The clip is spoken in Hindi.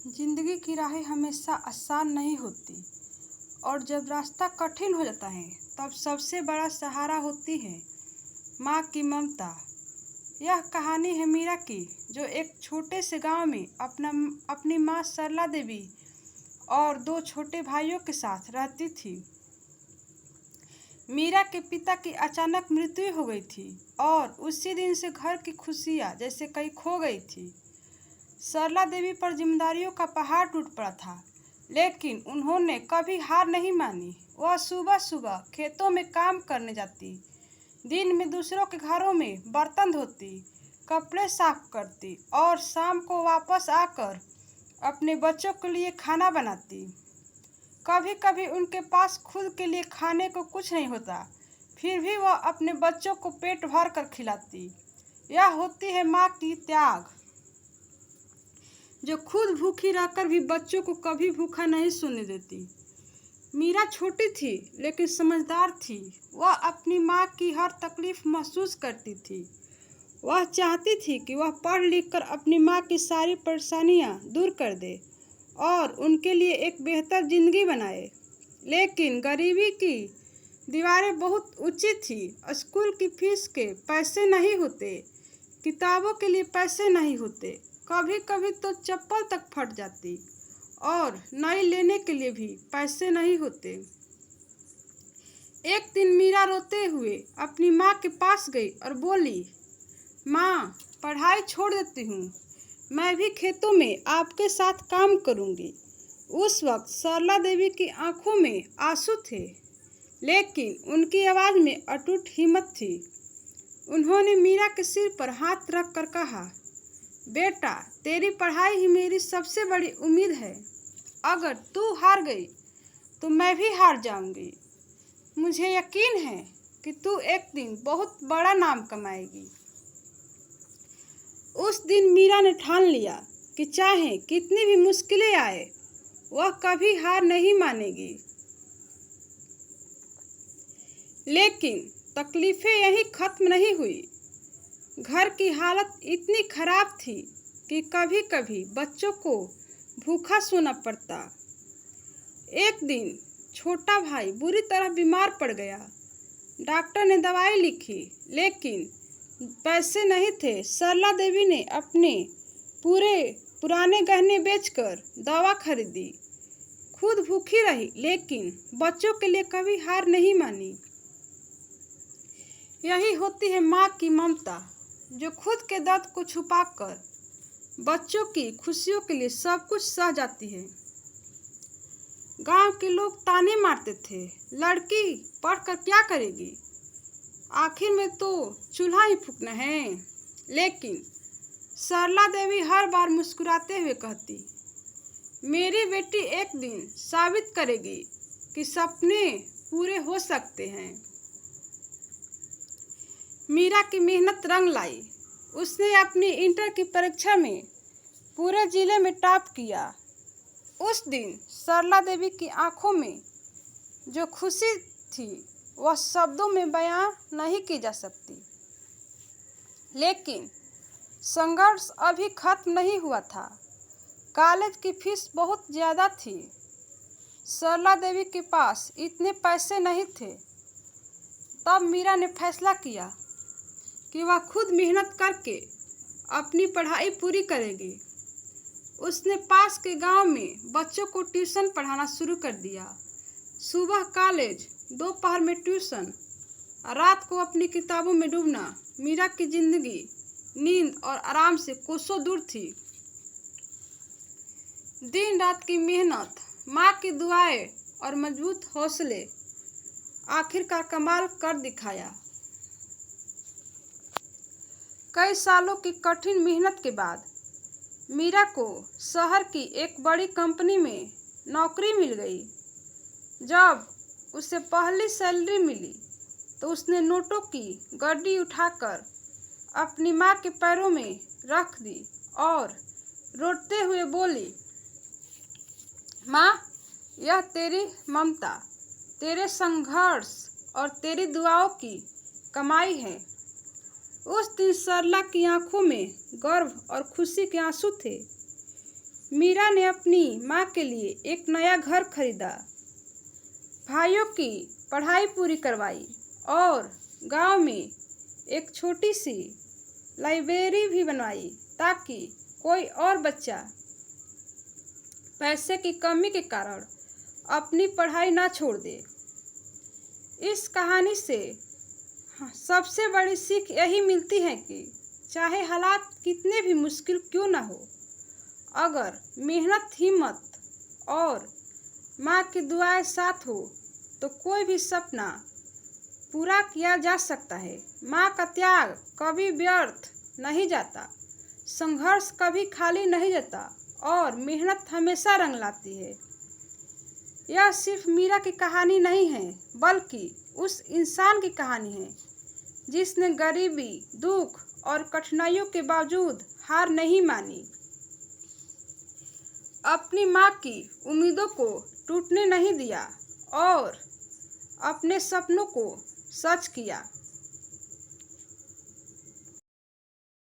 जिंदगी की राहें हमेशा आसान नहीं होती और जब रास्ता कठिन हो जाता है तब सबसे बड़ा सहारा होती है माँ की ममता। यह कहानी है मीरा की, जो एक छोटे से गांव में अपनी माँ सरला देवी और दो छोटे भाइयों के साथ रहती थी। मीरा के पिता की अचानक मृत्यु हो गई थी और उसी दिन से घर की खुशियाँ जैसे कहीं खो गई थी। सरला देवी पर जिम्मेदारियों का पहाड़ टूट पड़ा था, लेकिन उन्होंने कभी हार नहीं मानी। वह सुबह सुबह खेतों में काम करने जाती, दिन में दूसरों के घरों में बर्तन धोती, कपड़े साफ करती और शाम को वापस आकर अपने बच्चों के लिए खाना बनाती। कभी कभी उनके पास खुद के लिए खाने को कुछ नहीं होता, फिर भी वह अपने बच्चों को पेट भर कर खिलाती। यह होती है माँ की त्याग, जो खुद भूखी रहकर भी बच्चों को कभी भूखा नहीं सोने देती। मीरा छोटी थी लेकिन समझदार थी। वह अपनी माँ की हर तकलीफ महसूस करती थी। वह चाहती थी कि वह पढ़ लिख कर अपनी माँ की सारी परेशानियाँ दूर कर दे और उनके लिए एक बेहतर जिंदगी बनाए। लेकिन गरीबी की दीवारें बहुत ऊंची थी। स्कूल की फीस के पैसे नहीं होते, किताबों के लिए पैसे नहीं होते, कभी कभी तो चप्पल तक फट जाती और नई लेने के लिए भी पैसे नहीं होते। एक दिन मीरा रोते हुए अपनी माँ के पास गई और बोली, माँ, पढ़ाई छोड़ देती हूँ, मैं भी खेतों में आपके साथ काम करूँगी। उस वक्त सरला देवी की आंखों में आंसू थे, लेकिन उनकी आवाज़ में अटूट हिम्मत थी। उन्होंने मीरा के सिर पर हाथ रख कर कहा, बेटा, तेरी पढ़ाई ही मेरी सबसे बड़ी उम्मीद है। अगर तू हार गई तो मैं भी हार जाऊंगी। मुझे यकीन है कि तू एक दिन बहुत बड़ा नाम कमाएगी। उस दिन मीरा ने ठान लिया कि चाहे कितनी भी मुश्किलें आए, वह कभी हार नहीं मानेगी। लेकिन तकलीफें यहीं खत्म नहीं हुई। घर की हालत इतनी खराब थी कि कभी कभी बच्चों को भूखा सोना पड़ता। एक दिन छोटा भाई बुरी तरह बीमार पड़ गया। डॉक्टर ने दवाई लिखी, लेकिन पैसे नहीं थे। सरला देवी ने अपने पूरे पुराने गहने बेचकर दवा खरीदी। खुद भूखी रही, लेकिन बच्चों के लिए कभी हार नहीं मानी। यही होती है माँ की ममता, जो खुद के दर्द को छुपाकर बच्चों की खुशियों के लिए सब कुछ सह जाती है। गांव के लोग ताने मारते थे, लड़की पढ़कर क्या करेगी, आखिर में तो चूल्हा ही फूकना है। लेकिन सरला देवी हर बार मुस्कुराते हुए कहती, मेरी बेटी एक दिन साबित करेगी कि सपने पूरे हो सकते हैं। मीरा की मेहनत रंग लाई। उसने अपनी इंटर की परीक्षा में पूरे जिले में टॉप किया। उस दिन सरला देवी की आंखों में जो खुशी थी वह शब्दों में बयां नहीं की जा सकती। लेकिन संघर्ष अभी खत्म नहीं हुआ था। कॉलेज की फीस बहुत ज़्यादा थी। सरला देवी के पास इतने पैसे नहीं थे। तब मीरा ने फैसला किया कि वह खुद मेहनत करके अपनी पढ़ाई पूरी करेगी। उसने पास के गांव में बच्चों को ट्यूशन पढ़ाना शुरू कर दिया। सुबह कॉलेज, दोपहर में ट्यूशन, रात को अपनी किताबों में डूबना। मीरा की जिंदगी नींद और आराम से कोसों दूर थी। दिन रात की मेहनत, माँ की दुआएं और मजबूत हौसले आखिरकार कमाल कर दिखाया। कई सालों की कठिन मेहनत के बाद मीरा को शहर की एक बड़ी कंपनी में नौकरी मिल गई। जब उसे पहली सैलरी मिली तो उसने नोटों की गड्डी उठाकर अपनी माँ के पैरों में रख दी और रोते हुए बोली, माँ, यह तेरी ममता, तेरे संघर्ष और तेरी दुआओं की कमाई है। उस दिन सरला की आंखों में गर्व और खुशी के आंसू थे। मीरा ने अपनी माँ के लिए एक नया घर खरीदा, भाइयों की पढ़ाई पूरी करवाई और गांव में एक छोटी सी लाइब्रेरी भी बनवाई ताकि कोई और बच्चा पैसे की कमी के कारण अपनी पढ़ाई ना छोड़ दे। इस कहानी से सबसे बड़ी सीख यही मिलती है कि चाहे हालात कितने भी मुश्किल क्यों ना हो, अगर मेहनत, हिम्मत और माँ की दुआएं साथ हो तो कोई भी सपना पूरा किया जा सकता है। माँ का त्याग कभी व्यर्थ नहीं जाता, संघर्ष कभी खाली नहीं जाता और मेहनत हमेशा रंग लाती है। यह सिर्फ मीरा की कहानी नहीं है, बल्कि उस इंसान की कहानी है जिसने गरीबी, दुख और कठिनाइयों के बावजूद हार नहीं मानी, अपनी माँ की उम्मीदों को टूटने नहीं दिया और अपने सपनों को सच किया।